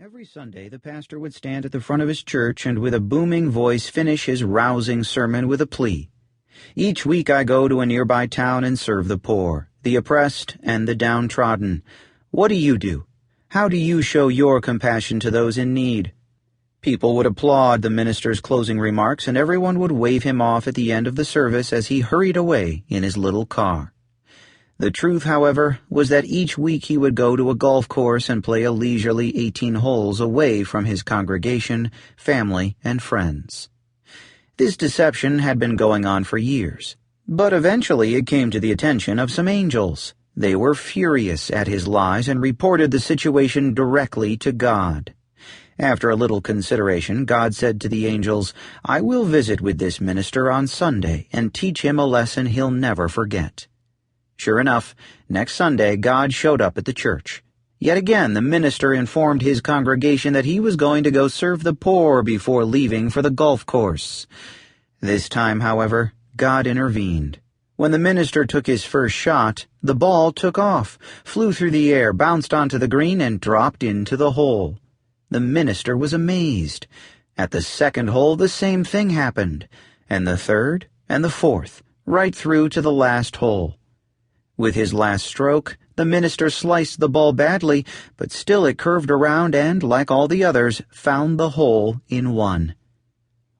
Every Sunday, the pastor would stand at the front of his church and with a booming voice finish his rousing sermon with a plea. Each week I go to a nearby town and serve the poor, the oppressed, and the downtrodden. What do you do? How do you show your compassion to those in need? People would applaud the minister's closing remarks, and everyone would wave him off at the end of the service as he hurried away in his little car. The truth, however, was that each week he would go to a golf course and play a leisurely 18 holes away from his congregation, family, and friends. This deception had been going on for years, but eventually it came to the attention of some angels. They were furious at his lies and reported the situation directly to God. After a little consideration, God said to the angels, "I will visit with this minister on Sunday and teach him a lesson he'll never forget." Sure enough, next Sunday God showed up at the church. Yet again the minister informed his congregation that he was going to go serve the poor before leaving for the golf course. This time, however, God intervened. When the minister took his first shot, the ball took off, flew through the air, bounced onto the green, and dropped into the hole. The minister was amazed. At the second hole, the same thing happened, and the third, and the fourth, right through to the last hole. With his last stroke, the minister sliced the ball badly, but still it curved around and, like all the others, found the hole in one.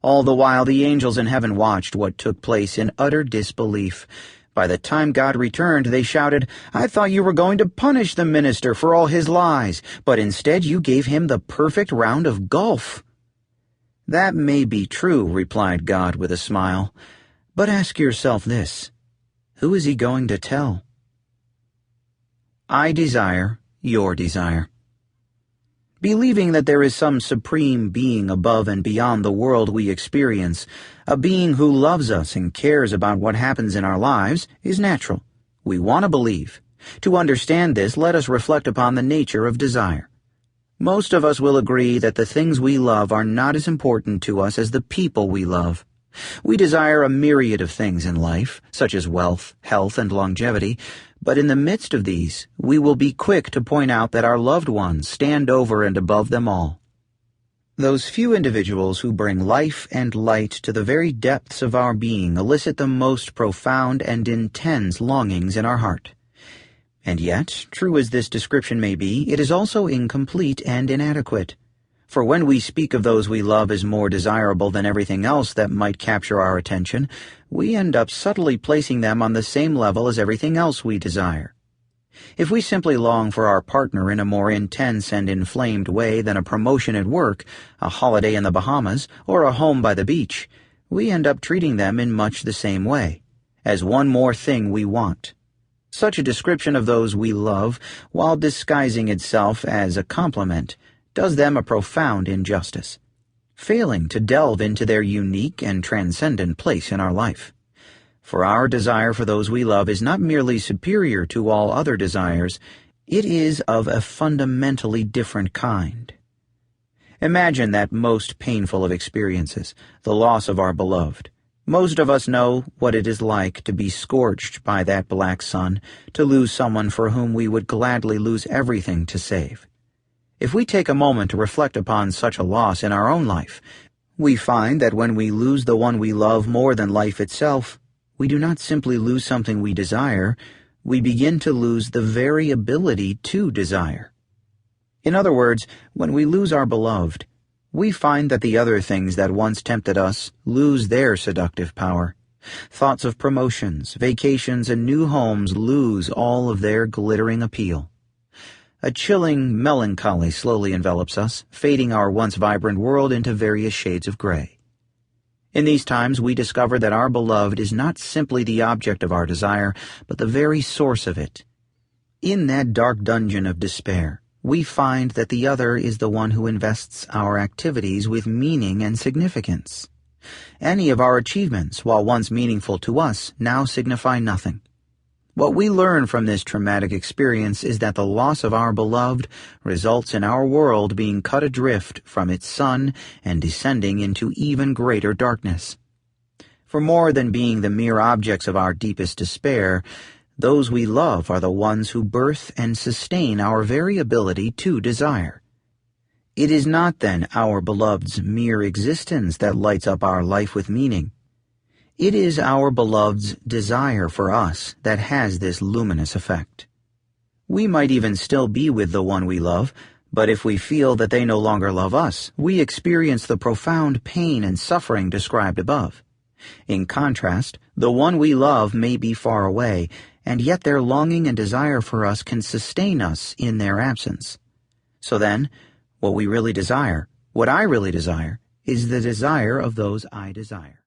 All the while the angels in heaven watched what took place in utter disbelief. By the time God returned, they shouted, "I thought you were going to punish the minister for all his lies, but instead you gave him the perfect round of golf." "That may be true," replied God with a smile, "but ask yourself this. Who is he going to tell?" I desire your desire. Believing that there is some supreme being above and beyond the world we experience, a being who loves us and cares about what happens in our lives, is natural. We want to believe. To understand this, let us reflect upon the nature of desire. Most of us will agree that the things we love are not as important to us as the people we love. We desire a myriad of things in life, such as wealth, health, and longevity, but in the midst of these, we will be quick to point out that our loved ones stand over and above them all. Those few individuals who bring life and light to the very depths of our being elicit the most profound and intense longings in our heart. And yet, true as this description may be, it is also incomplete and inadequate. For when we speak of those we love as more desirable than everything else that might capture our attention, we end up subtly placing them on the same level as everything else we desire. If we simply long for our partner in a more intense and inflamed way than a promotion at work, a holiday in the Bahamas, or a home by the beach, we end up treating them in much the same way, as one more thing we want. Such a description of those we love, while disguising itself as a compliment, does them a profound injustice, failing to delve into their unique and transcendent place in our life. For our desire for those we love is not merely superior to all other desires, it is of a fundamentally different kind. Imagine that most painful of experiences, the loss of our beloved. Most of us know what it is like to be scorched by that black sun, to lose someone for whom we would gladly lose everything to save. If we take a moment to reflect upon such a loss in our own life, we find that when we lose the one we love more than life itself, we do not simply lose something we desire, we begin to lose the very ability to desire. In other words, when we lose our beloved, we find that the other things that once tempted us lose their seductive power. Thoughts of promotions, vacations, and new homes lose all of their glittering appeal. A chilling melancholy slowly envelops us, fading our once vibrant world into various shades of gray. In these times we discover that our beloved is not simply the object of our desire, but the very source of it. In that dark dungeon of despair, we find that the other is the one who invests our activities with meaning and significance. Any of our achievements, while once meaningful to us, now signify nothing. What we learn from this traumatic experience is that the loss of our beloved results in our world being cut adrift from its sun and descending into even greater darkness. For more than being the mere objects of our deepest despair, those we love are the ones who birth and sustain our very ability to desire. It is not, then, our beloved's mere existence that lights up our life with meaning. It is our beloved's desire for us that has this luminous effect. We might even still be with the one we love, but if we feel that they no longer love us, we experience the profound pain and suffering described above. In contrast, the one we love may be far away, and yet their longing and desire for us can sustain us in their absence. So then, what I really desire, is the desire of those I desire.